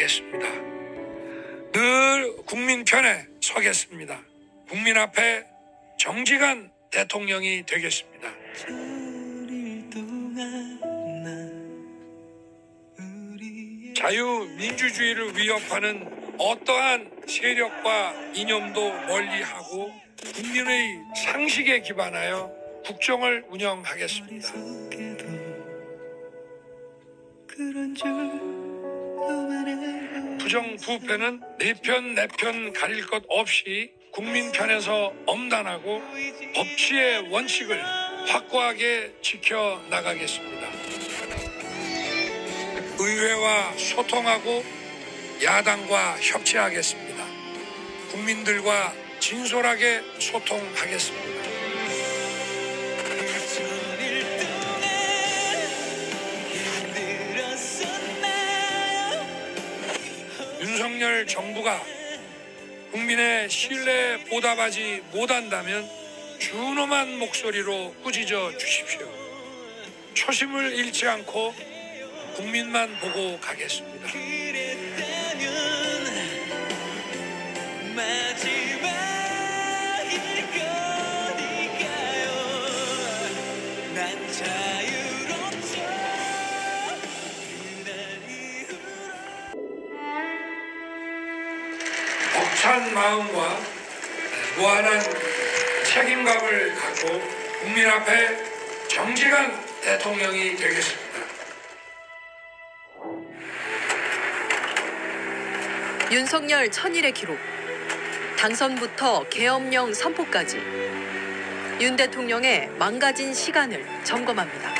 하겠습니다. 늘 국민 편에 서겠습니다. 국민 앞에 정직한 대통령이 되겠습니다. 자유민주주의를 위협하는 어떠한 세력과 이념도 멀리하고 국민의 상식에 기반하여 국정을 운영하겠습니다. 부정부패는 내 편 내 편 가릴 것 없이 국민 편에서 엄단하고 법치의 원칙을 확고하게 지켜나가겠습니다. 의회와 소통하고 야당과 협치하겠습니다. 국민들과 진솔하게 소통하겠습니다. 윤석열 정부가 국민의 신뢰에 보답하지 못한다면 준엄한 목소리로 꾸짖어 주십시오. 초심을 잃지 않고 국민만 보고 가겠습니다. 벅찬 마음과 무한한 책임감을 갖고 국민 앞에 정직한 대통령이 되겠습니다. 윤석열 천일의 기록, 당선부터 계엄령 선포까지 윤 대통령의 망가진 시간을 점검합니다.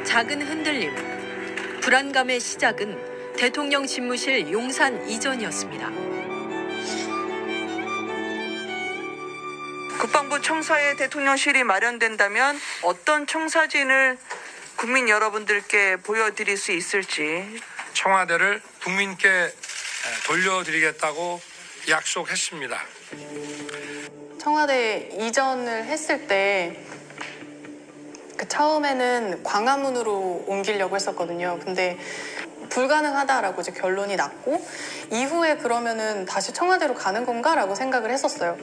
작은 흔들림, 불안감의 시작은 대통령 집무실 용산 이전이었습니다. 국방부 청사에 대통령실이 마련된다면 어떤 청사진을 국민 여러분들께 보여드릴 수 있을지. 청와대를 국민께 돌려드리겠다고 약속했습니다. 청와대 이전을 했을 때 처음에는 광화문으로 옮기려고 했었거든요. 근데 불가능하다라고 이제 결론이 났고 이후에 그러면은 다시 청와대로 가는 건가라고 생각을 했었어요.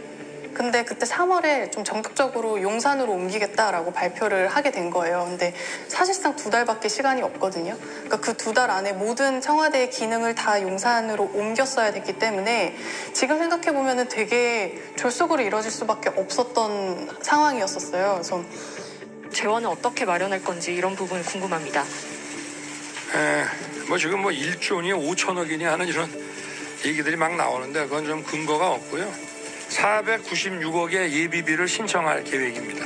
근데 그때 3월에 좀 전격적으로 용산으로 옮기겠다라고 발표를 하게 된 거예요. 근데 사실상 2달밖에 시간이 없거든요. 그러니까 그 2달 안에 모든 청와대의 기능을 다 용산으로 옮겼어야 됐기 때문에 지금 생각해보면 되게 졸속으로 이뤄질 수밖에 없었던 상황이었었어요. 그래서 재원은 어떻게 마련할 건지 이런 부분 궁금합니다. 지금 1조니 5천억이니 하는 이런 얘기들이 막 나오는데 그건 좀 근거가 없고요. 496억의 예비비를 신청할 계획입니다.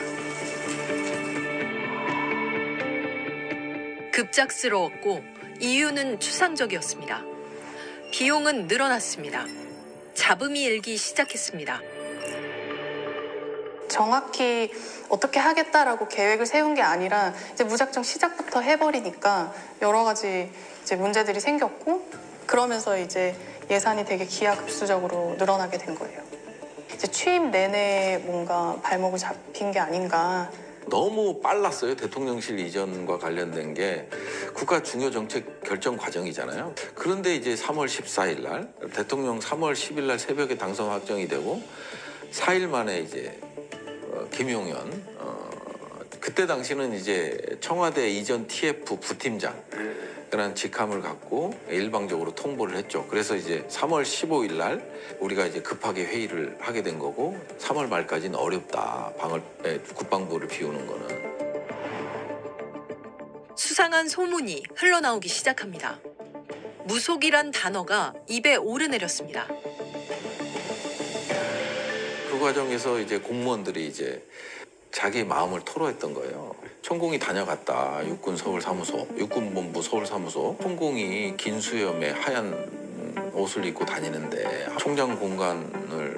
급작스러웠고 이유는 추상적이었습니다. 비용은 늘어났습니다. 잡음이 일기 시작했습니다. 정확히 어떻게 하겠다라고 계획을 세운 게 아니라 이제 무작정 시작부터 해버리니까 여러 가지 이제 문제들이 생겼고 그러면서 이제 예산이 되게 기하급수적으로 늘어나게 된 거예요. 이제 취임 내내 뭔가 발목을 잡힌 게 아닌가. 너무 빨랐어요. 대통령실 이전과 관련된 게 국가 중요 정책 결정 과정이잖아요. 그런데 이제 3월 14일 날 대통령 3월 10일 날 새벽에 당선 확정이 되고 4일 만에 이제 김용현 그때 당시는 이제 청와대 이전 TF 부팀장 그런 직함을 갖고 일방적으로 통보를 했죠. 그래서 이제 3월 15일 날 우리가 이제 급하게 회의를 하게 된 거고 3월 말까지는 어렵다. 국방부를 비우는 거는. 수상한 소문이 흘러나오기 시작합니다. 무속이란 단어가 입에 오르내렸습니다. 그 과정에서 이제 공무원들이 이제 자기 마음을 토로했던 거예요. 천공이 다녀갔다. 육군 서울사무소, 육군본부 서울사무소. 천공이 긴 수염에 하얀 옷을 입고 다니는데 총장 공간을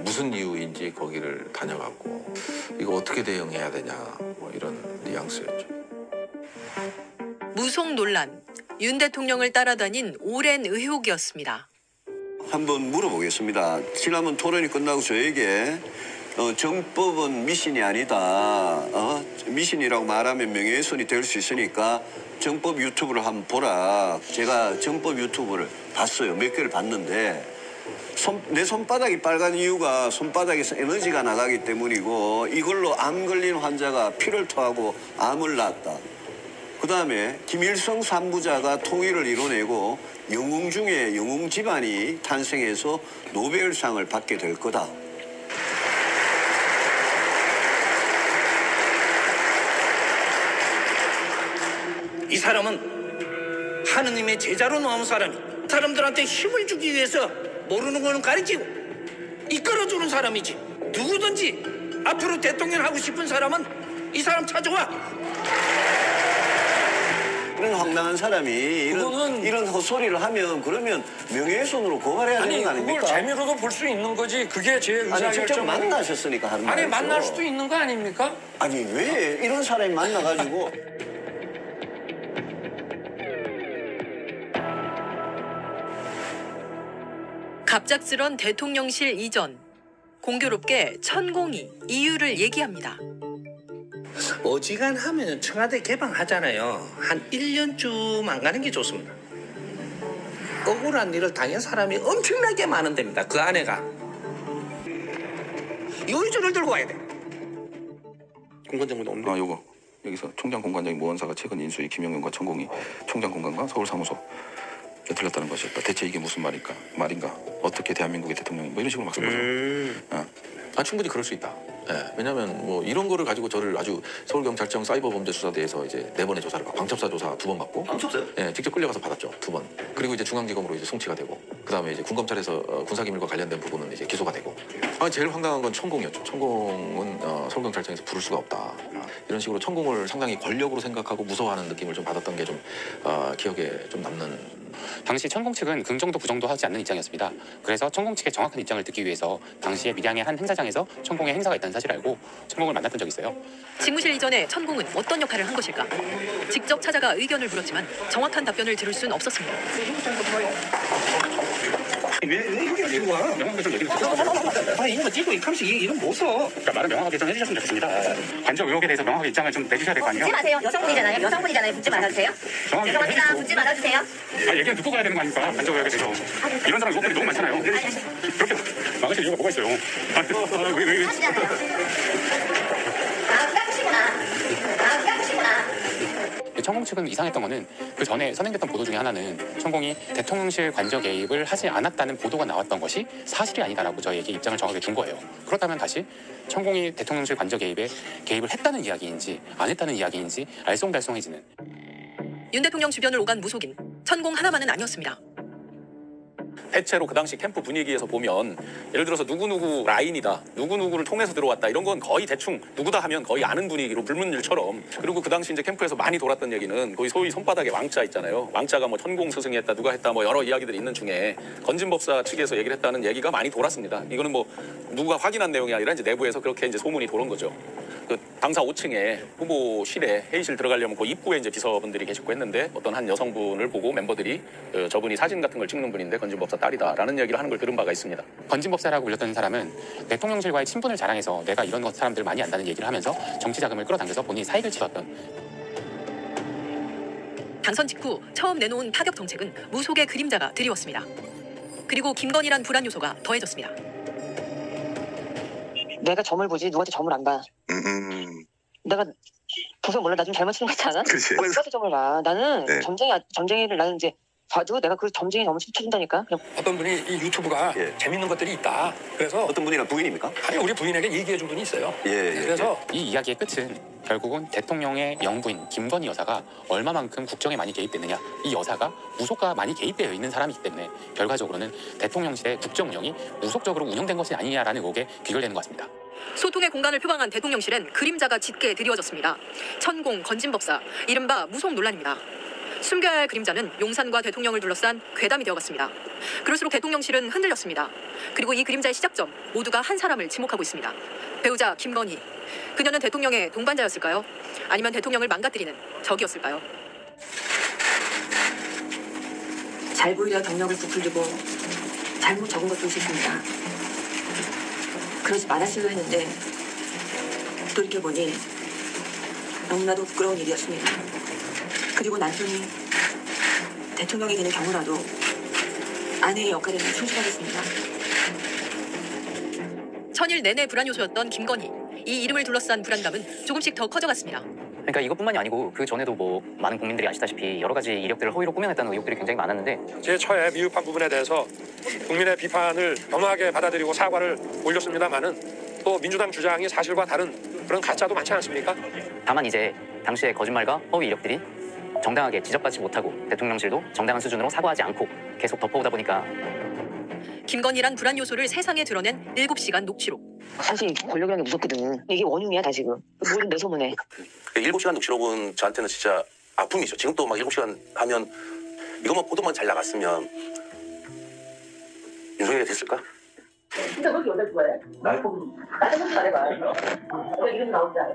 무슨 이유인지 거기를 다녀갔고 이거 어떻게 대응해야 되냐 이런 뉘앙스였죠. 무속 논란, 윤 대통령을 따라다닌 오랜 의혹이었습니다. 한번 물어보겠습니다. 지난번 토론이 끝나고 저에게 정법은 미신이 아니다. 미신이라고 말하면 명예훼손이 될 수 있으니까 정법 유튜브를 한번 보라. 제가 정법 유튜브를 봤어요. 몇 개를 봤는데 내 손바닥이 빨간 이유가 손바닥에서 에너지가 나가기 때문이고 이걸로 암 걸린 환자가 피를 토하고 암을 낳았다. 그다음에 김일성 산부자가 통일을 이뤄내고 영웅 중에 영웅 집안이 탄생해서 노벨상을 받게 될 거다. 이 사람은 하느님의 제자로 나온 사람이 사람들한테 힘을 주기 위해서 모르는 거는 가르치고 이끌어주는 사람이지. 누구든지 앞으로 대통령 하고 싶은 사람은 이 사람 찾아와. 이런 황당한 사람이 이런 헛소리를 하면 그러면 명예훼손으로 고발해야 되는 거 아닙니까? 그걸 재미로도 볼 수 있는 거지. 그게 제 아니 직접 의사결정. 만나셨으니까 하는 아니 말이죠. 만날 수도 있는 거 아닙니까? 아니 왜 이런 사람이 만나가지고 갑작스런 대통령실 이전. 공교롭게 천공이 이유를 얘기합니다. 어지간하면 청와대 개방하잖아요. 한 1년쯤 안 가는 게 좋습니다. 억울한 일을 당한 사람이 엄청나게 많은 데입니다. 그 안에가. 요일조를 들고 와야 돼. 공관장보다 없네. 요거 여기서 총장 공관장인 모원사가 최근 인수위 김영현과 천공이 총장 공관과 서울사무소 들렸다는 것이었다. 대체 이게 무슨 말인가? 어떻게 대한민국의 대통령이 뭐 이런 식으로 막 쓴 거죠. 충분히 그럴 수 있다. 예, 왜냐하면 뭐 이런 거를 가지고 저를 아주 서울경찰청 사이버범죄수사대에서 이제 4번의 조사를 받고 방첩사 조사 2번 받고. 방첩사요? 예, 직접 끌려가서 받았죠. 2번. 그리고 이제 중앙지검으로 이제 송치가 되고 그다음에 이제 군검찰에서 군사기밀과 관련된 부분은 이제 기소가 되고. 제일 황당한 건 천공이었죠. 천공은 서울경찰청에서 부를 수가 없다. 이런 식으로 천공을 상당히 권력으로 생각하고 무서워하는 느낌을 좀 받았던 게 좀 기억에 좀 남는. 당시 천공 측은 긍정도 부정도 하지 않는 입장이었습니다. 그래서 천공 측의 정확한 입장을 듣기 위해서 당시에 밀양의 한 행사장에서 천공의 행사가 있다는 사실을 알고 천공을 만났던 적이 있어요. 직무실 이전에 천공은 어떤 역할을 한 것일까? 직접 찾아가 의견을 물었지만 정확한 답변을 들을 수는 없었습니다. 왜 이렇게 들고 와? 명확하게 좀 얘기를 해주세요. 이런 거 찍고 이카면서 이런 못 써. 그러니까 말을 명확하게 좀 해주셨으면 좋겠습니다. 관저 의혹에 대해서 명확하게 입장을 좀 내주셔야 될 거 아니에요? 붙지 마세요. 여성분이잖아요. 붙지 말아주세요. 죄송합니다. 붙지 말아주세요. 얘기는 듣고 가야 되는 거 아닙니까? 관저 의혹에 대해서. 이런 사람 의혹들이 너무 많잖아요. 그렇게 막으실 이유가 뭐가 있어요? 왜? 천공 측은 이상했던 거는 그 전에 선행됐던 보도 중에 하나는 천공이 대통령실 관저 개입을 하지 않았다는 보도가 나왔던 것이 사실이 아니다라고 저희에게 입장을 정하게 준 거예요. 그렇다면 다시 천공이 대통령실 관저 개입에 개입을 했다는 이야기인지 안 했다는 이야기인지 알쏭달쏭해지는. 윤 대통령 주변을 오간 무속인. 천공 하나만은 아니었습니다. 대체로 그 당시 캠프 분위기에서 보면 예를 들어서 누구누구 라인이다, 누구누구를 통해서 들어왔다 이런 건 거의 대충 누구다 하면 거의 아는 분위기로 불문율처럼. 그리고 그 당시 이제 캠프에서 많이 돌았던 얘기는 거의 소위 손바닥에 왕자 있잖아요. 왕자가 뭐 천공 스승이 했다, 누가 했다 뭐 여러 이야기들이 있는 중에 건진법사 측에서 얘기를 했다는 얘기가 많이 돌았습니다. 이거는 뭐 누가 확인한 내용이 아니라 이제 내부에서 그렇게 이제 소문이 도는 거죠. 그 당사 5층에 후보실에 회의실 들어가려면 그 입구에 이제 비서분들이 계시고 했는데 어떤 한 여성분을 보고 멤버들이 저분이 사진 같은 걸 찍는 분인데 건진법사 딸이다라는 얘기를 하는 걸 들은 바가 있습니다. 건진법사라고 불렸던 사람은 대통령실과의 친분을 자랑해서 내가 이런 사람들 많이 안다는 얘기를 하면서 정치 자금을 끌어당겨서 본인이 사익을 취했던. 당선 직후 처음 내놓은 파격 정책은 무속의 그림자가 드리웠습니다. 그리고 김건희란 불안 요소가 더해졌습니다. 내가 점을 보지 누구한테 점을 안 봐. 내가 보면 몰라. 나 좀 잘못 치는 거 같지 않아? 그렇지. 누구한테 점을 봐. 나는 네. 점쟁이를 나는 이제 봐도 내가 그 점쟁이 점을 쳐준다니까. 그냥. 어떤 분이 이 유튜브가 재밌는 것들이 있다. 그래서 어떤 분이랑 부인입니까? 아니 우리 부인에게 얘기해준 분이 있어요. 예. 그래서 이 이야기의 끝은 결국은 대통령의 영부인 김건희 여사가 얼마만큼 국정에 많이 개입됐느냐. 이 여사가 무속과 많이 개입되어 있는 사람이기 때문에 결과적으로는 대통령실의 국정 운영이 무속적으로 운영된 것이 아니냐라는 의혹에 귀결되는 것 같습니다. 소통의 공간을 표방한 대통령실엔 그림자가 짙게 드리워졌습니다. 천공, 건진법사, 이른바 무속 논란입니다. 숨겨야 할 그림자는 용산과 대통령을 둘러싼 괴담이 되어갔습니다. 그럴수록 대통령실은 흔들렸습니다. 그리고 이 그림자의 시작점, 모두가 한 사람을 지목하고 있습니다. 배우자 김건희. 그녀는 대통령의 동반자였을까요? 아니면 대통령을 망가뜨리는 적이었을까요? 잘 보이려 경력을 부풀리고 잘못 적은 것도 있습니다. 그러지 말았으려 했는데 돌이켜보니 너무나도 부끄러운 일이었습니다. 그리고 남편이 대통령이 되는 경우라도 아내의 역할에는 충실하겠습니다. 천일 내내 불안 요소였던 김건희. 이 이름을 둘러싼 불안감은 조금씩 더 커져갔습니다. 그러니까 이것뿐만이 아니고 그 전에도 뭐 많은 국민들이 아시다시피 여러 가지 이력들을 허위로 꾸며냈다는 의혹들이 굉장히 많았는데 제 처에 미흡한 부분에 대해서 국민의 비판을 겸허하게 받아들이고 사과를 올렸습니다마는 또 민주당 주장이 사실과 다른 그런 가짜도 많지 않습니까? 다만 이제 당시의 거짓말과 허위 이력들이 정당하게 지적받지 못하고 대통령실도 정당한 수준으로 사과하지 않고 계속 덮어오다 보니까 김건희란 불안 요소를 세상에 드러낸 7시간 녹취록. 사실 권력이라는 게 무섭거든. 이게 원흉이야 다 지금. 모든 내 소문에. 7시간 녹취록은 저한테는 진짜 아픔이죠. 지금도 막 7시간 하면 이것만 보도만 잘 나갔으면 윤석열이 됐을까? 진짜 그렇게 연달 좋아해? 날 보고 나도 그렇게 말해봐. 왜 이름 나올 줄 알아?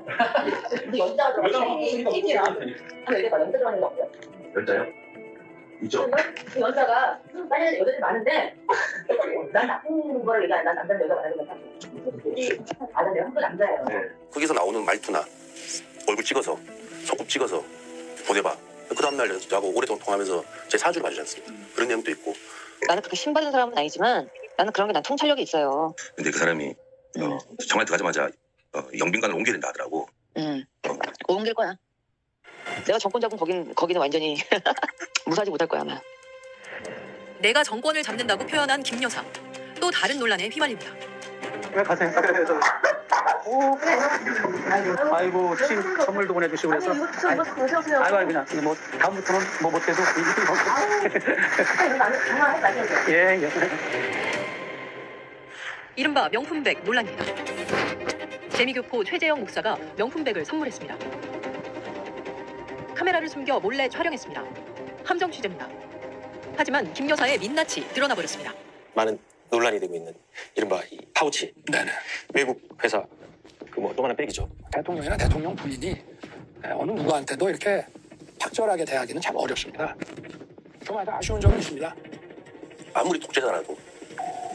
근데 연자가 들어가서 TV랑 한번 얘기해봐. 연자 들어가는 거 없어요? 연자요? 있죠. 그 연자가 빨리 여자들이 많은데 난 나쁜 거를 얘기해. 난 남자는 여자 말하는 거야. 아, 난 내가 한번 남자예요. 거기서 나오는 말투나 얼굴 찍어서 손톱 찍어서 보내봐. 그 다음날 저하고 오랫동안 통화하면서 제 사주를 봐주지 않습니까? 그런 내용도 있고. 나는 그렇게 신받은 사람은 아니지만 나는 그런 게 난 통찰력이 있어요. 근데 그 사람이 정말 들어가자마자 영빈관을 옮겨야 된다 하더라고. 옮길 거야. 내가 정권 잡은 거기는 완전히 무사하지 못할 거야 아마. 내가 정권을 잡는다고 표현한 김 여사. 또 다른 논란에 휘말립니다. 왜 가세요? 오, 그래. 아이고, 선물도 보내주시고 그래서. 아이고, 그냥 뭐 다음부터는 뭐 못해도 예. 이른바 명품백 논란입니다. 재미교포 최재영 목사가 명품백을 선물했습니다. 카메라를 숨겨 몰래 촬영했습니다. 함정 취재입니다. 하지만 김 여사의 민낯이 드러나 버렸습니다. 많은 논란이 되고 있는 이른바 이 파우치. 네네. 외국 회사 그 뭐 조그마한 백이죠. 대통령이나 대통령 부인이 어느 누구한테도 이렇게 탁절하게 대하기는 참 어렵습니다. 정말 아쉬운 점이 있습니다. 아무리 독재자라도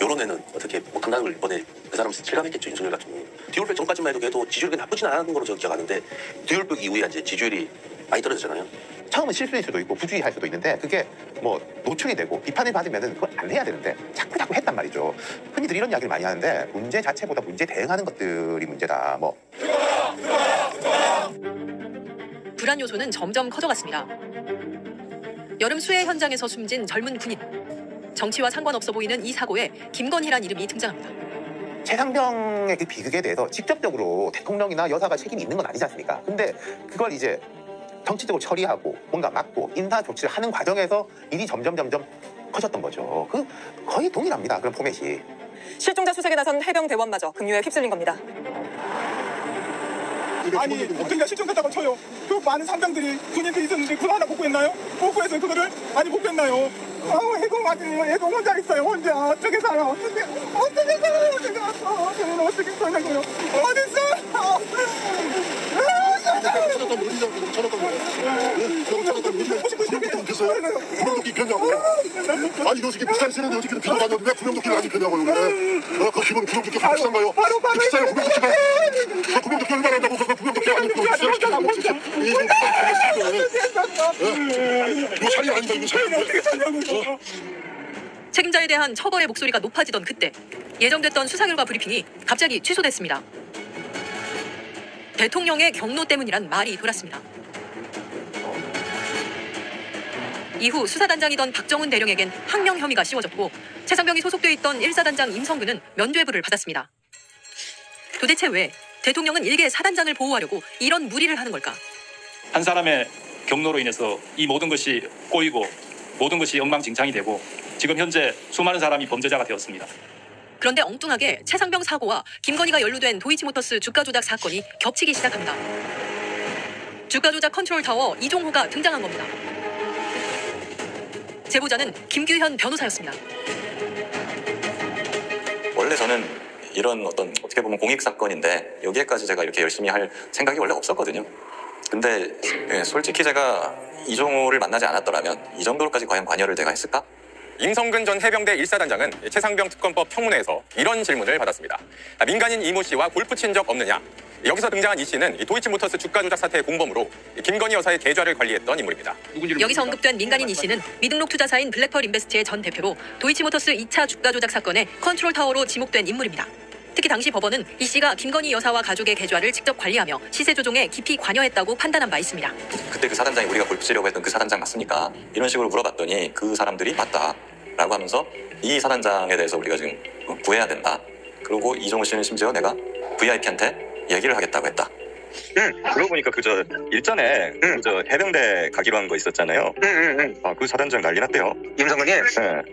요런 애는 어떻게 못한다는 걸 이번에 그 사람 실감했겠죠. 윤석열 같은 경우. 디올백 전까지만 해도 걔도 지지율이 나쁘진 않았던 걸로 저는 기억하는데 디올백 이후에 이제 지지율이 많이 떨어졌잖아요. 처음은 실수일 수도 있고 부주의할 수도 있는데 그게 뭐 노출이 되고 비판을 받으면은 그걸 안 해야 되는데 자꾸 했단 말이죠. 흔히들 이런 이야기를 많이 하는데 문제 자체보다 문제 대응하는 것들이 문제다. 뭐 불안 요소는 점점 커져갔습니다. 여름 수해 현장에서 숨진 젊은 군인. 정치와 상관없어 보이는 이 사고에 김건희란 이름이 등장합니다. 최상병의 그 비극에 대해서 직접적으로 대통령이나 여사가 책임이 있는 건 아니지 않습니까? 근데 그걸 이제 정치적으로 처리하고 뭔가 막고 인사 조치를 하는 과정에서 일이 점점 커졌던 거죠. 그 거의 동일합니다. 그런 포맷이. 실종자 수색에 나선 해병대원마저 급류에 휩쓸린 겁니다. 아니 어떻게 실종됐다고 쳐요. 그 많은 상병들이 군인들이 있었는데 그거 하나 복구했나요? 복구해서 그거를 많이 복구했나요? 애공 맞으니 애공 혼자 있어요. 혼자 어떻게 살아? 어떻게 살아? 어떻게 사냐고요? 어딨어? 구명조끼 입혔냐고. 아니 너 지금 부산 쓰는데 어떻게 비교 다녔는데 왜 구명조끼를 안 입혔냐고요. 그 기본 구명조끼 비싼가요? 비싸요 구명조끼가. 그 구명조끼 얼마나 한다고 그 구명조끼 안 입고 이거 살인 아니다 이거 살인. 어떻게 살냐고. 책임자에 대한 처벌의 목소리가 높아지던 그때 예정됐던 수사 결과 브리핑이 갑자기 취소됐습니다. 대통령의 경로 때문이란 말이 돌았습니다. 이후 수사단장이던 박정훈 대령에겐 항명 혐의가 씌워졌고 최상병이 소속돼 있던 1사단장 임성근은 면죄부를 받았습니다. 도대체 왜 대통령은 일개 사단장을 보호하려고 이런 무리를 하는 걸까? 한 사람의 경로로 인해서 이 모든 것이 꼬이고 모든 것이 엉망진창이 되고 지금 현재 수많은 사람이 범죄자가 되었습니다. 그런데 엉뚱하게 최상병 사고와 김건희가 연루된 도이치모터스 주가 조작 사건이 겹치기 시작합니다. 주가 조작 컨트롤 타워 이종호가 등장한 겁니다. 제보자는 김규현 변호사였습니다. 원래 저는 이런 어떻게 보면 공익 사건인데 여기에까지 제가 이렇게 열심히 할 생각이 원래 없었거든요. 근데 솔직히 제가 이종호를 만나지 않았더라면 이 정도로까지 과연 관여를 내가 했을까? 임성근 전 해병대 1사단장은 최상병 특검법 청문회에서 이런 질문을 받았습니다. 민간인 이모 씨와 골프 친 적 없느냐? 여기서 등장한 이 씨는 도이치모터스 주가 조작 사태의 공범으로 김건희 여사의 계좌를 관리했던 인물입니다. 여기서 언급된 민간인 이 씨는 미등록 투자사인 블랙펄 인베스트의 전 대표로 도이치모터스 2차 주가 조작 사건의 컨트롤 타워로 지목된 인물입니다. 특히 당시 법원은 이 씨가 김건희 여사와 가족의 계좌를 직접 관리하며 시세 조종에 깊이 관여했다고 판단한 바 있습니다. 그때 그 사단장이 우리가 골프 치려고 했던 그 사단장 맞습니까? 이런 식으로 물어봤더니 그 사람들이 맞다라고 하면서 이 사단장에 대해서 우리가 지금 구해야 된다. 그리고 이종호 씨는 심지어 내가 VIP한테 얘기를 하겠다고 했다. 그러고 보니까 그저 일전에 그저 해병대 가기로 한 거 있었잖아요. 아, 그 사단장 난리 났대요. 임성근이? 네.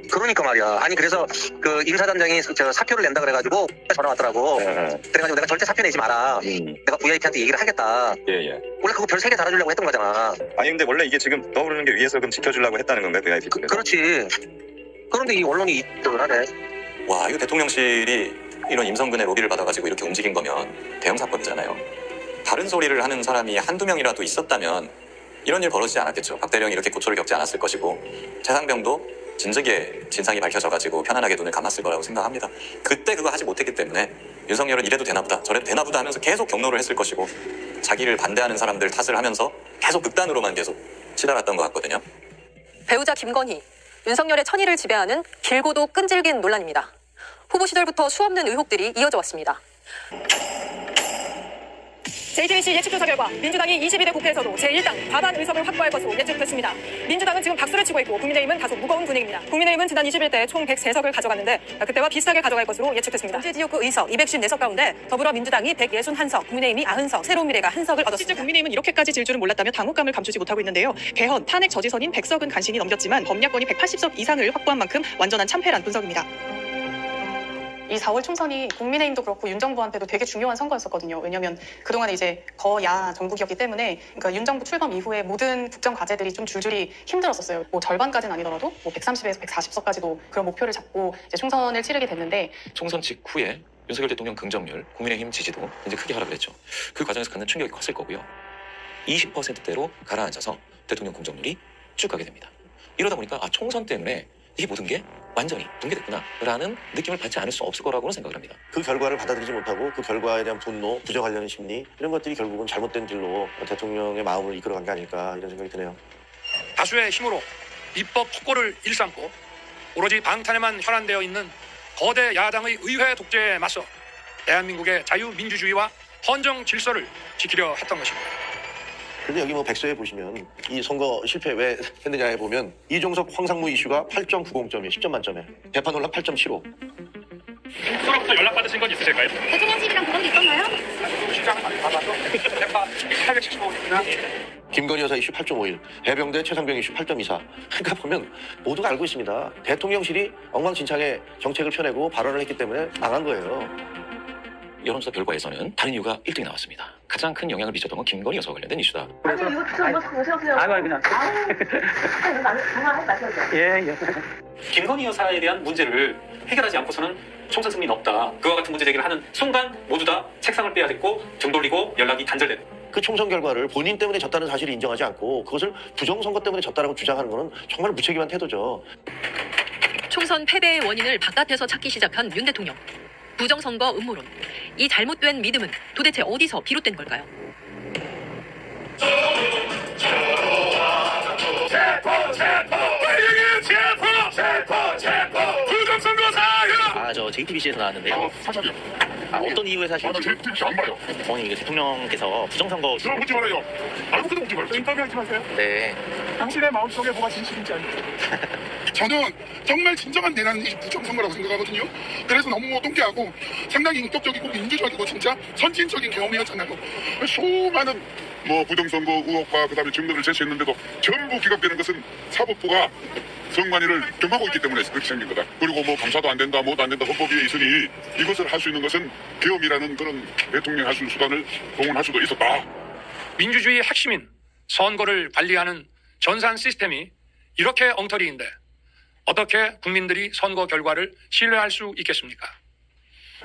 그러니까 말이야. 아니 그래서 그 임 사단장이 저 사표를 낸다 그래가지고 전화 왔더라고. 그래가지고 내가 절대 사표 내지 마라. 내가 VIP한테 얘기를 하겠다. 예. 원래 그거 별 3개 달아주려고 했던 거잖아. 아니 근데 원래 이게 지금 떠오르는 게 위에서 그럼 지켜주려고 했다는 건가요, VIP? 그렇지. 그런데 이 언론이 이득을 하네. 와, 이거 대통령실이 이런 임성근의 로비를 받아가지고 이렇게 움직인 거면 대형 사건이잖아요. 다른 소리를 하는 사람이 한두 명이라도 있었다면 이런 일 벌어지지 않았겠죠. 박 대령이 이렇게 고초를 겪지 않았을 것이고 최상병도 진즉에 진상이 밝혀져가지고 편안하게 눈을 감았을 거라고 생각합니다. 그때 그거 하지 못했기 때문에 윤석열은 이래도 되나보다 저래도 되나보다 하면서 계속 경로를 했을 것이고 자기를 반대하는 사람들 탓을 하면서 계속 극단으로만 계속 치달았던 것 같거든요. 배우자 김건희, 윤석열의 천의를 지배하는 길고도 끈질긴 논란입니다. 후보 시절부터 수없는 의혹들이 이어져 왔습니다. JTBC 예측조사 결과 민주당이 22대 국회에서도 제1당 과반 의석을 확보할 것으로 예측됐습니다. 민주당은 지금 박수를 치고 있고 국민의힘은 다소 무거운 분위기입니다. 국민의힘은 지난 21대 총 103석을 가져갔는데 그때와 비슷하게 가져갈 것으로 예측됐습니다. 현재 지역구 의석 254석 가운데 더불어민주당이 161석, 국민의힘이 90석, 새로운미래가 1석을 얻었습니다. 실제 국민의힘은 이렇게까지 질 줄은 몰랐다며 당혹감을 감추지 못하고 있는데요. 개헌, 탄핵 저지선인 100석은 간신히 넘겼지만 범야권이 180석 이상을 확보한 만큼 완전한 참패란 분석입니다. 이 4월 총선이 국민의힘도 그렇고 윤 정부한테도 되게 중요한 선거였었거든요. 왜냐하면 그동안 이제 거야 정국이었기 때문에 그러니까 윤 정부 출범 이후에 모든 국정 과제들이 좀 줄줄이 힘들었었어요. 뭐 절반까지는 아니더라도 뭐 130에서 140석까지도 그런 목표를 잡고 이제 총선을 치르게 됐는데 총선 직후에 윤석열 대통령 긍정률, 국민의힘 지지도 이제 크게 하락을 했죠. 그 과정에서 갖는 충격이 컸을 거고요. 20%대로 가라앉아서 대통령 긍정률이 쭉 가게 됩니다. 이러다 보니까 총선 때문에 이게 모든 게 완전히 붕괴됐구나라는 느낌을 받지 않을 수 없을 거라고는 생각을 합니다. 그 결과를 받아들이지 못하고 그 결과에 대한 분노, 부정하려는 심리 이런 것들이 결국은 잘못된 길로 대통령의 마음을 이끌어간 게 아닐까 이런 생각이 드네요. 다수의 힘으로 입법 폭고를 일삼고 오로지 방탄에만 혈안되어 있는 거대 야당의 의회 독재에 맞서 대한민국의 자유민주주의와 헌정 질서를 지키려 했던 것입니다. 그런데 여기 뭐 백서에 보시면 이 선거 실패 왜 했느냐에 보면 이종석 황상무 이슈가 8.90점이에요. 10점 만점에. 대파 논란 8.75. 서로부터 연락받으신 건 있으실까요? 대통령실이랑 그런 게 있었나요? 시장 많이 받아서 대파 875입니다. 김건희 여사 이슈 8.51, 해병대 최상병 이슈 8.24. 그러니까 보면 모두가 알고 있습니다. 대통령실이 엉망진창의 정책을 펴내고 발언을 했기 때문에 망한 거예요. 여론조사 결과에서는 다른 이유가 1등이 나왔습니다. 가장 큰 영향을 미쳤던 건 김건희 여사와 관련된 이슈다. 아니 이거 좀 보세요. 아이고 그냥. 정말 마셔도. 예. 김건희 여사에 대한 문제를 해결하지 않고서는 총선 승리는 없다. 그와 같은 문제 제기를 하는 순간 모두 다 책상을 빼앗았고 등 돌리고 연락이 단절되는. 그 총선 결과를 본인 때문에 졌다는 사실을 인정하지 않고 그것을 부정선거 때문에 졌다라고 주장하는 것은 정말 무책임한 태도죠. 총선 패배의 원인을 바깥에서 찾기 시작한 윤 대통령. 부정선거 음모론. 이 잘못된 믿음은 도대체 어디서 비롯된 걸까요? 부정선거 사유! 저 JTBC에서 나왔는데요. 사실이요. 어떤 이유에 사실? 나 JTBC 안 봐요. 어머니 대통령께서 부정선거. 저랑 묻지 말아요. 아무것도 묻지 말아요. 인터뷰하지 마세요. 네. 당신의 마음속에 뭐가 진실인지 알죠. 저는 정말 진정한 내란이 부정선거라고 생각하거든요. 그래서 너무 똥개하고 상당히 인격적이고 민주적이고 진짜 선진적인 경험이었잖아요. 수많은 부정선거 의혹과 그다음에 증거를 제시했는데도 전부 기각되는 것은 사법부가 성관위를 경하고 있기 때문에 그렇게 생긴 거다. 그리고 감사도 안 된다, 뭐도 안 된다, 헌법 위에 있으니 이것을 할 수 있는 것은 계엄이라는 그런 대통령이 할 수 있는 수단을 동원할 수도 있었다. 민주주의의 핵심인 선거를 관리하는 전산 시스템이 이렇게 엉터리인데 어떻게 국민들이 선거 결과를 신뢰할 수 있겠습니까?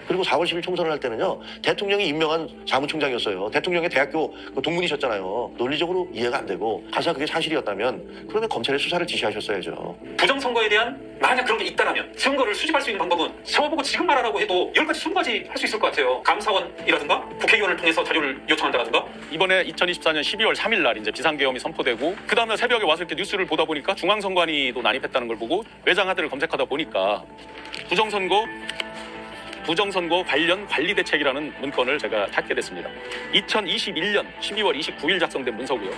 그리고 4월 10일 총선을 할 때는요, 대통령이 임명한 사무총장이었어요. 대통령의 대학교 그 동문이셨잖아요. 논리적으로 이해가 안 되고 가사 그게 사실이었다면 그러면 검찰에 수사를 지시하셨어야죠. 부정선거에 대한 만약 그런 게 있다라면 증거를 수집할 수 있는 방법은 저보고 지금 말하라고 해도 10가지, 20가지 할 수 있을 것 같아요. 감사원이라든가 국회의원을 통해서 자료를 요청한다라든가. 이번에 2024년 12월 3일 날 이제 비상계엄이 선포되고 그 다음날 새벽에 와서 이렇게 뉴스를 보다 보니까 중앙선관위도 난입했다는 걸 보고 외장하드를 검색하다 보니까 부정선거 관련 관리대책이라는 문건을 제가 찾게 됐습니다. 2021년 12월 29일 작성된 문서고요.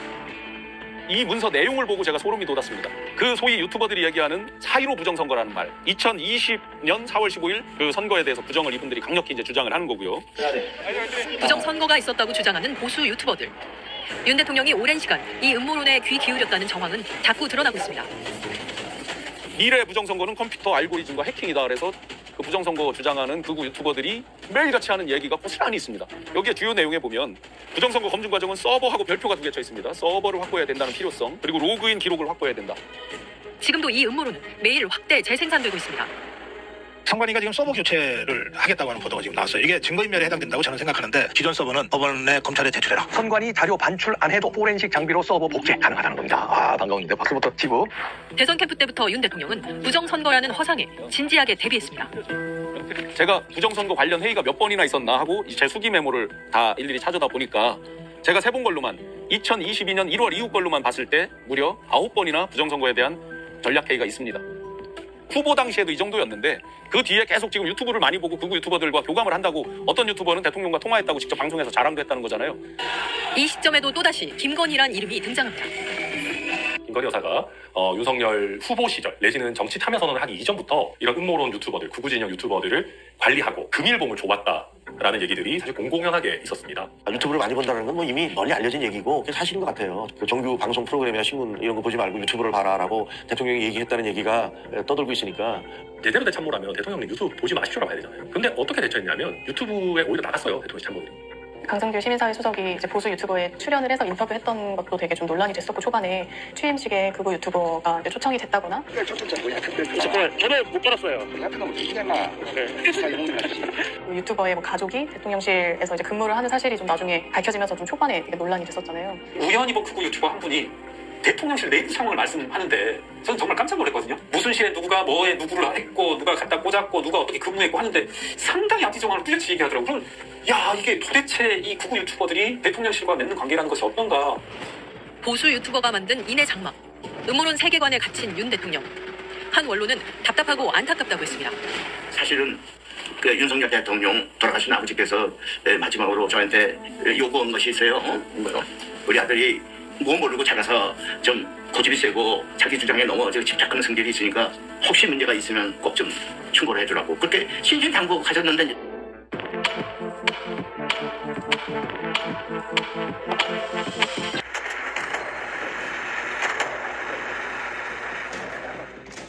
이 문서 내용을 보고 제가 소름이 돋았습니다. 그 소위 유튜버들이 얘기하는 4.15 부정선거라는 말, 2020년 4월 15일 그 선거에 대해서 부정을 이분들이 강력히 이제 주장을 하는 거고요. 부정선거가 있었다고 주장하는 보수 유튜버들. 윤 대통령이 오랜 시간 이 음모론에 귀 기울였다는 정황은 자꾸 드러나고 있습니다. 미래 부정선거는 컴퓨터 알고리즘과 해킹이다. 그래서 그 부정선거 주장하는 극우 유튜버들이 매일같이 하는 얘기가 고스란히 있습니다. 여기에 주요 내용에 보면 부정선거 검증 과정은 서버하고 별표가 두 개 쳐 있습니다. 서버를 확보해야 된다는 필요성, 그리고 로그인 기록을 확보해야 된다. 지금도 이 음모론은 매일 확대 재생산되고 있습니다. 선관위가 지금 서버 교체를 하겠다고 하는 보도가 지금 나왔어요. 이게 증거인멸에 해당된다고 저는 생각하는데 기존 서버는 법원에 검찰에 제출해라. 선관위 자료 반출 안 해도 포렌식 장비로 서버 복제 가능하다는 겁니다. 아, 반가운데 박수부터 치고. 대선 캠프 때부터 윤 대통령은 부정선거라는 허상에 진지하게 대비했습니다. 제가 부정선거 관련 회의가 몇 번이나 있었나 하고 제 수기 메모를 다 일일이 찾아다 보니까 제가 세본 걸로만 2022년 1월 이후 걸로만 봤을 때 무려 9번이나 부정선거에 대한 전략회의가 있습니다. 후보 당시에도 이 정도였는데 그 뒤에 계속 지금 유튜브를 많이 보고 극우 유튜버들과 교감을 한다고 어떤 유튜버는 대통령과 통화했다고 직접 방송에서 자랑도 했다는 거잖아요. 이 시점에도 또다시 김건희란 이름이 등장합니다. 김건희 여사가 윤석열 후보 시절 내지는 정치 참여 선언을 하기 이전부터 이런 음모론 유튜버들, 극우 진영 유튜버들을 관리하고 금일봉을 줘왔다라는 얘기들이 사실 공공연하게 있었습니다. 유튜브를 많이 본다는 건 뭐 이미 널리 알려진 얘기고 그게 사실인 것 같아요. 그 정규 방송 프로그램이나 신문 이런 거 보지 말고 유튜브를 봐라라고 대통령이 얘기했다는 얘기가 떠돌고 있으니까 제대로 된 참모라면 대통령님 유튜브 보지 마십시오라고 해야 되잖아요. 근데 어떻게 대처했냐면 유튜브에 오히려 나갔어요, 대통령 참모들이. 강성규 시민사회 수석이 이제 보수 유튜버에 출연을 해서 인터뷰했던 것도 되게 좀 논란이 됐었고, 초반에 취임식에 극우 유튜버가 이제 초청이 됐다거나. 저는 못 받았어요. 유튜버의 뭐 가족이 대통령실에서 이제 근무를 하는 사실이 좀 나중에 밝혀지면서 좀 초반에 되게 논란이 됐었잖아요. 우연히 뭐 극우 유튜버 한 분이 대통령실 내부 상황을 말씀하는데 저는 정말 깜짝 놀랐거든요. 무슨 실에 누가 뭐에 누구를 했고 누가 갖다 꽂았고 누가 어떻게 근무했고 하는데 상당히 앞뒤 정황을 뚜렷이 얘기하더라고요. 그럼 야, 이게 도대체 이 극우 유튜버들이 대통령실과 맺는 관계라는 것이 어떤가. 보수 유튜버가 만든 인해 장막, 음모론 세계관에 갇힌 윤 대통령. 한 원로는 답답하고 안타깝다고 했습니다. 사실은 그 윤석열 대통령 돌아가신 아버지께서 마지막으로 저한테 요구한 것이 있어요. 우리 아들이 뭐 모르고 자라서 좀 고집이 세고 자기 주장에 너무 집착하는 성질이 있으니까 혹시 문제가 있으면 꼭 좀 충고를 해주라고 그렇게 신신당부 가졌는데.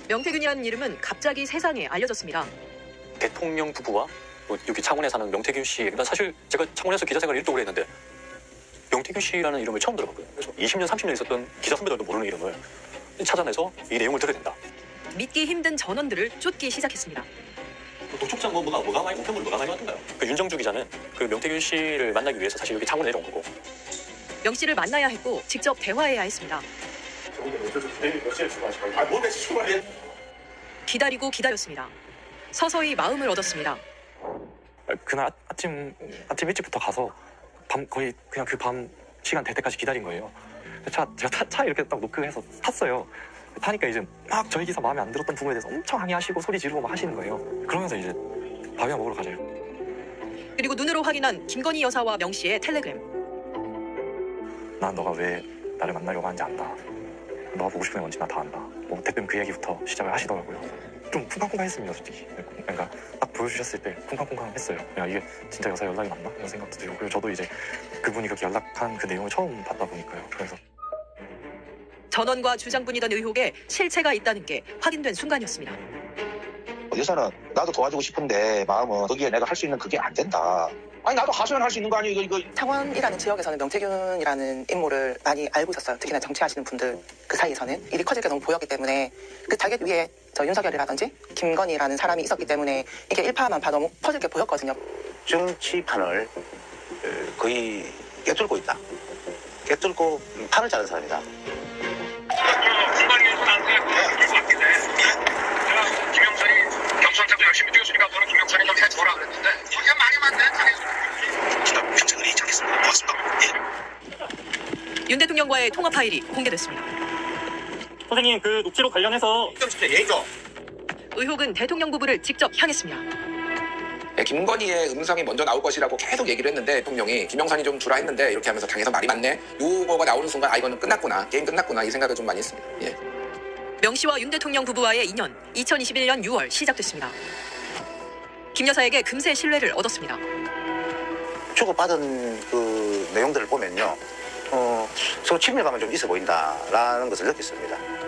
명태균이라는 이름은 갑자기 세상에 알려졌습니다. 대통령 부부와 여기 창원에 사는 명태균 씨, 난 사실 제가 창원에서 기자 생활을 1도 오래 했는데 명태균 씨라는 이름을 처음 들어봤고요. 그래서 20년, 30년 있었던 기자 선배들도 모르는 이름을 찾아내서 이 내용을 들어야 된다. 믿기 힘든 전원들을 쫓기 시작했습니다. 도축장 뭐가 많이 우편물 뭐가 많이 왔던가요? 그 윤정주 기자는 그 명태균 씨를 만나기 위해서 사실 여기 창원에 내려온 거고. 명 씨를 만나야 했고 직접 대화해야 했습니다. 기다리고 기다렸습니다. 서서히 마음을 얻었습니다. 그날 아침 일찍부터 가서 거의 그냥 그 밤 시간 될 때까지 기다린 거예요. 제가 차 이렇게 딱 노크해서 탔어요. 타니까 이제 막 저희 기사 마음에 안 들었던 부분에 대해서 엄청 항의하시고 소리 지르고 막 하시는 거예요. 그러면서 이제 밥이나 먹으러 가자요. 그리고 눈으로 확인한 김건희 여사와 명 씨의 텔레그램. 난 너가 왜 나를 만나려고 하는지 안다. 너가 보고 싶은 게 뭔지 나 다 안다. 뭐 대뜸 그 얘기부터 시작을 하시더라고요. 좀 쿵쾅쿵쾅했습니다, 솔직히. 그러니까 딱 보여주셨을 때 쿵쾅쿵쾅했어요. 야, 이게 진짜 여사 연락이 맞나? 이런 생각도 들고. 그리고 저도 이제 그분이 그렇게 연락한 그 내용을 처음 봤다 보니까요. 그래서 전원과 주장뿐이던 의혹에 실체가 있다는 게 확인된 순간이었습니다. 여사는 나도 도와주고 싶은데 마음은 거기에 내가 할 수 있는 그게 안 된다. 아니 나도 하소연할 수 있는 거 아니에요? 이거 창원이라는 지역에서는 명태균이라는 인물을 많이 알고 있었어요. 특히나 정치하시는 분들 그 사이에서는 일이 커질 게 너무 보였기 때문에 그 타겟 위에 저 윤석열이라든지 김건희라는 사람이 있었기 때문에 이게 일파만파 너무 퍼질 게 보였거든요. 정치판을 거의 꿰뚫고 있다. 꿰뚫고 판을 짜는 사람이다. 김영선이 경선자도 열심히 뛰었으니까 너는 김영선이 좀 해줘라 그랬는데 이게 말이 맞네. 제가 평생을 이장했습니다. 고맙습니다. 윤 대통령과의 통화 파일이 공개됐습니다. 선생님, 그 녹취록 관련해서 의혹은 대통령 부부를 직접 향했습니다. 김건희의 음성이 먼저 나올 것이라고 계속 얘기를 했는데 대통령이 김영선이 좀 주라 했는데 이렇게 하면서 당에서 말이 맞네. 요거가 나오는 순간 아 이거는 끝났구나. 게임 끝났구나. 이 생각을 좀 많이 했습니다. 예. 명 씨와 윤 대통령 부부와의 인연 2021년 6월 시작됐습니다. 김 여사에게 금세 신뢰를 얻었습니다. 주고받은 그 내용들을 보면요. 서로 친밀감은 좀 있어 보인다라는 것을 느꼈습니다.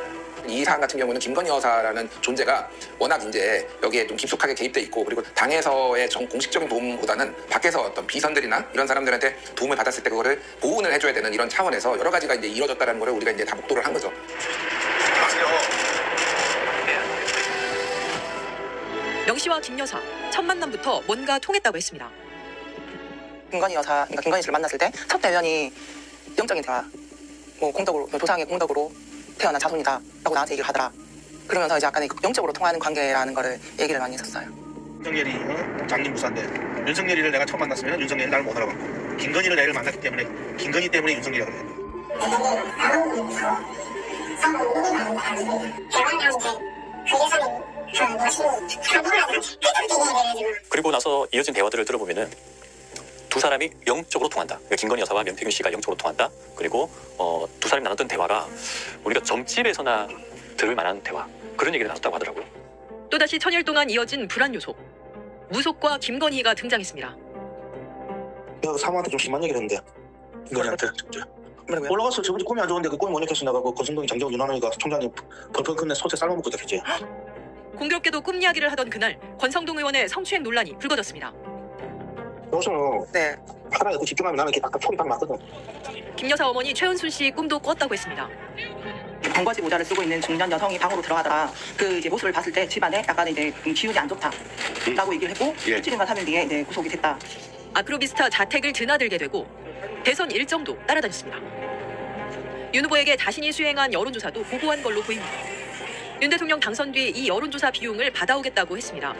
이 사안 같은 경우는 김건희 여사라는 존재가 워낙 이제 여기에 좀 깊숙하게 개입돼 있고 그리고 당에서의 공식적인 도움보다는 밖에서 어떤 비선들이나 이런 사람들한테 도움을 받았을 때 그거를 보훈을 해줘야 되는 이런 차원에서 여러 가지가 이제 이루어졌다는 거를 우리가 이제 다 목도를 한 거죠. 명 씨와 김 여사 첫 만남부터 뭔가 통했다고 했습니다. 김건희 여사, 그러니까 김건희 씨를 만났을 때 첫 대면이 영적인 대화, 뭐 공덕으로 조상의 공덕으로 태어난 자손이다라고 나한테 얘기를 하더라. 그러면서 이제 약간 영적으로 통하는 관계라는 거를 얘기를 많이 했었어요. 윤석열이 장님부사인데 윤석열이를 내가 처음 만났으면 윤석열이 나를 못 알아봤고 김건희를 내를 만났기 때문에 김건희 때문에 윤석열이라고 그랬는데. 그리고 나서 이어진 대화들을 들어보면은 두 사람이 영적으로 통한다. 김건희 여사와 명태균 씨가 영적으로 통한다. 그리고 두 사람이 나눴던 대화가 우리가 점집에서나 들을 만한 대화. 그런 얘기를 나눴다고 하더라고요. 또다시 천일 동안 이어진 불안 요소. 무속과 김건희가 등장했습니다. 내가 사모한테 좀 심한 얘기를 했는데 김건희한테 올라가서 저번에 꿈이 안 좋은데 그 꿈이 뭐냐 해서 내가 그 건성동이 장경 윤하나니까 총장님 벌벌 끝내 소재 삶아먹고 있겠지. 공교롭게도 꿈 이야기를 하던 그날 권성동 의원의 성추행 논란이 불거졌습니다. 요즘 네. 하나에 그 집중하면 나는 이렇게 딱 촉이 딱 맞거든. 김 여사 어머니 최은순 씨 꿈도 꿨다고 했습니다. 번거지 모자를 쓰고 있는 중년 여성이 방으로 들어가더라. 그 이제 모습을 봤을 때 집안에 약간 이제 기운이 안 좋다라고 얘기를 했고 7일인가 3일 뒤에 이제 구속이 됐다. 아크로비스타 자택을 드나들게 되고 대선 일정도 따라다녔습니다. 윤 후보에게 자신이 수행한 여론조사도 보고한 걸로 보입니다. 윤 대통령 당선 뒤 이 여론조사 비용을 받아오겠다고 했습니다.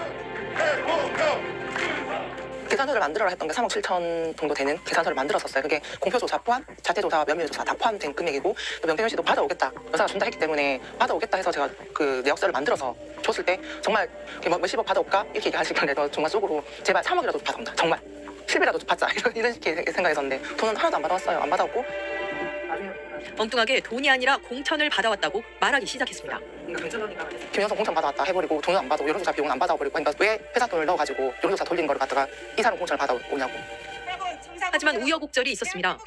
계산서를 만들어라 했던 게 3억 7천 정도 되는 계산서를 만들었었어요. 그게 공표조사 포함, 자태조사, 면밀조사 다 포함된 금액이고 또 명태균 씨도 받아오겠다. 여사가 준다 했기 때문에 받아오겠다 해서 제가 그 내역서를 만들어서 줬을 때 정말 몇십억 받아올까? 이렇게 얘기하시길래 정말 속으로 제발 3억이라도 받아온다. 정말 10이라도 받자. 이런 식의 생각했었는데 돈은 하나도 안 받아왔어요. 안 받아왔고 엉뚱하게 돈이 아니라 공천을 받아왔다고 말하기 시작했습니다. 김영선 공천 받아왔다 해버리고 돈은 안 받아오고 여론조사 비용은 안 받아버리고 그러니까 왜 회사 돈을 넣어가지고 여론조사 돌린 거를 갖다가 이 사람 공천을 받아오냐고. 하지만 우여곡절이 있었습니다.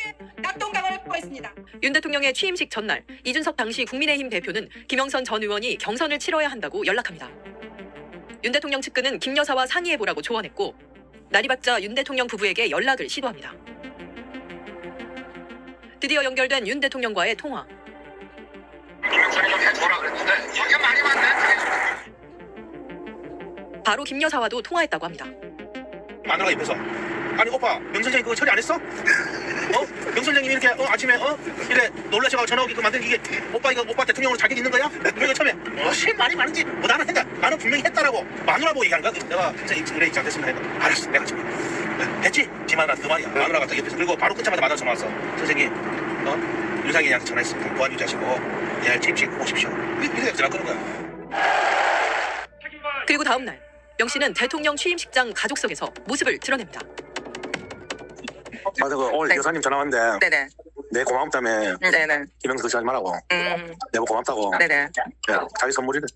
윤 대통령의 취임식 전날 이준석 당시 국민의힘 대표는 김영선 전 의원이 경선을 치러야 한다고 연락합니다. 윤 대통령 측근은 김 여사와 상의해보라고 조언했고 날이 밝자 윤 대통령 부부에게 연락을 시도합니다. 드디어 연결된 윤 대통령과의 통화. 김영선이 좀 해줘라 그랬는데 이게 말이 맞네. 바로 김 여사와도 통화했다고 합니다. 마누라가 입에서 아니 오빠 명선생님 그거 처리 안 했어? 명선생님이 이렇게 아침에 이래 놀라셔가지고 전화 오게끔 만든 이게 오빠 이거 오빠 대통령으로 자격 있는 거야? 이거 처음에 씨 말이 많은지 나는 했다. 나는 분명히 했다라고 마누라보고 얘기한 거야. 내가 진짜 그래 입장됐습니다. 해서 알았어 내가 지금 했지? 지 마누라 그 말이야. 마누라가 딱 옆에서 그리고 바로 끊자마자 마누라 전화 왔어. 선생님 유상현이한테 전화했습니다. 보안 유지하시고 내일 취임식 오십시오. 이렇게 전화 끊은 거야. 그리고 다음 날 명 씨는 대통령 취임식장 가족석에서 모습을 드러냅니다. 맞아, 오늘 여사님 전화 왔는데 네네. 내 고맙다며 네네. 김영선 그렇게 하지 말라고 내가 고맙다고 네네. 야, 자기 선물이래.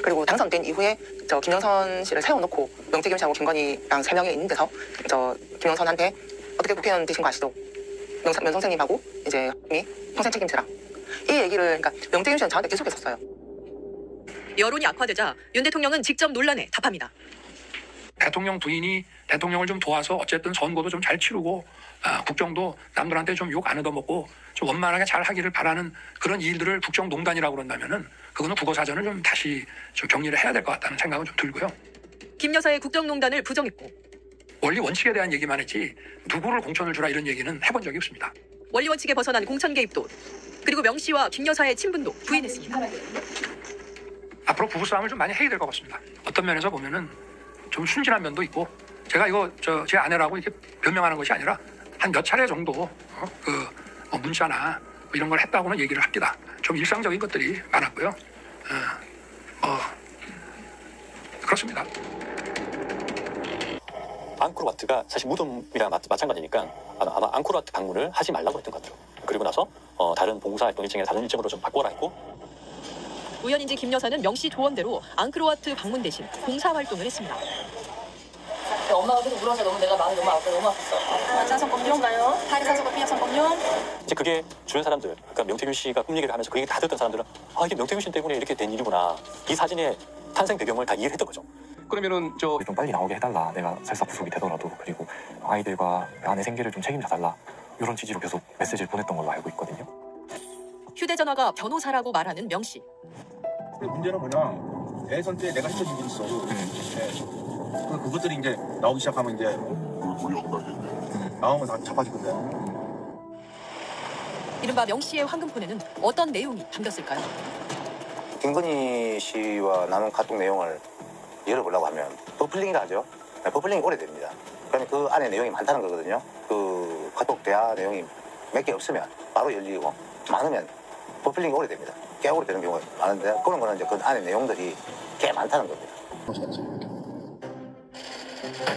그리고 당선된 이후에 저 김영선 씨를 세워놓고 명태균 씨하고 김건희랑 3명이 있는 데서 저 김영선한테 어떻게 국회의원 되신 거 아시죠? 면 선생님하고 이제 평생 책임지라 이 얘기를 그러니까 명태균 씨는 저한테 계속 했었어요. 여론이 악화되자 윤 대통령은 직접 논란에 답합니다. 대통령 부인이 대통령을 좀 도와서 어쨌든 선거도 좀 잘 치르고 국정도 남들한테 좀 욕 안 얻어먹고 좀 원만하게 잘 하기를 바라는 그런 일들을 국정농단이라고 그런다면은 그거는 국어사전을 좀 다시 좀 정리를 해야 될 것 같다는 생각은 좀 들고요. 김 여사의 국정농단을 부정했고 원리 원칙에 대한 얘기만 했지 누구를 공천을 주라 이런 얘기는 해본 적이 없습니다. 원리 원칙에 벗어난 공천 개입도 그리고 명 씨와 김 여사의 친분도 부인했습니다. 앞으로 부부싸움을 좀 많이 해야 될 것 같습니다. 어떤 면에서 보면은 좀 순진한 면도 있고 제가 이거 제 아내라고 이렇게 변명하는 것이 아니라 한 몇 차례 정도 문자나 이런 걸 했다고는 얘기를 합니다. 좀 일상적인 것들이 많았고요. 그렇습니다. 앙코르와트가 사실 무덤이랑 마찬가지니까 아마 앙코르와트 방문을 하지 말라고 했던 것 같아요. 그리고 나서 다른 봉사활동 일정에 다른 일정으로 좀 바꿔라 했고 우연인지 김 여사는 명 씨 조언대로 앙코르와트 방문 대신 봉사활동을 했습니다. 엄마가 계속 울어서 너무 내가 마음이 너무 아팠어. 짜성검용가요? 다리 사서가 삐약성검용? 이제 그게 주변 사람들, 그러니까 명태균 씨가 꿈 얘기를 하면서 그 얘기 다 듣던 사람들은 이게 명태균 씨 때문에 이렇게 된 일이구나. 이 사진의 탄생 배경을 다 이해를 했던 거죠. 그러면은 좀 빨리 나오게 해달라. 내가 설사 부속이 되더라도 그리고 아이들과 아내 생계를 좀 책임져달라. 이런 취지로 계속 메시지를 보냈던 걸로 알고 있거든요. 휴대전화가 변호사라고 말하는 명 씨. 문제는 뭐냐? 대선 때 내가 했던 일이 있어. 그것들이 이제 나오기 시작하면 이제 나오면 다 잡아지거든. 이른바 명 씨의 황금폰에는 어떤 내용이 담겼을까요? 김건희 씨와 나눈 카톡 내용을 열어보려고 하면 버플링이라 하죠. 버플링이 오래됩니다. 그러면 그 안에 내용이 많다는 거거든요. 그 카톡 대화 내용이 몇 개 없으면 바로 열리고 많으면 버플링이 오래됩니다. 꽤 오래되는 경우가 많은데 그런 거는 이제 그 안에 내용들이 꽤 많다는 겁니다.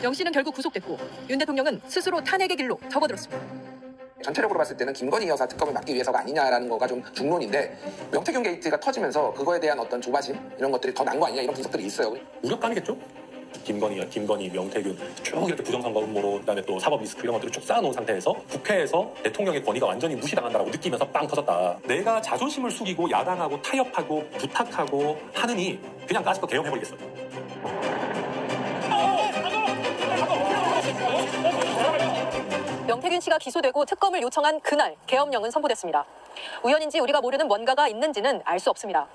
명 씨는 결국 구속됐고 윤 대통령은 스스로 탄핵의 길로 접어들었습니다. 전체적으로 봤을 때는 김건희 여사 특검을 막기 위해서가 아니냐라는 거가 좀 중론인데 명태균 게이트가 터지면서 그거에 대한 어떤 조바심 이런 것들이 더 난 거 아니냐 이런 분석들이 있어요. 우려감이겠죠? 김건희, 명태균 쭉 이렇게 부정선거 음모로 그다음에 또 사법 리스크 이런 것들을 쭉 쌓아놓은 상태에서 국회에서 대통령의 권위가 완전히 무시당한다고 느끼면서 빵 터졌다. 내가 자존심을 숙이고 야당하고 타협하고 부탁하고 하느니 그냥 까짓거 계엄해버리겠어. 명태균 씨가 기소되고 특검을 요청한 그날 계엄령은 선포됐습니다. 우연인지 우리가 모르는 뭔가가 있는지는 알 수 없습니다.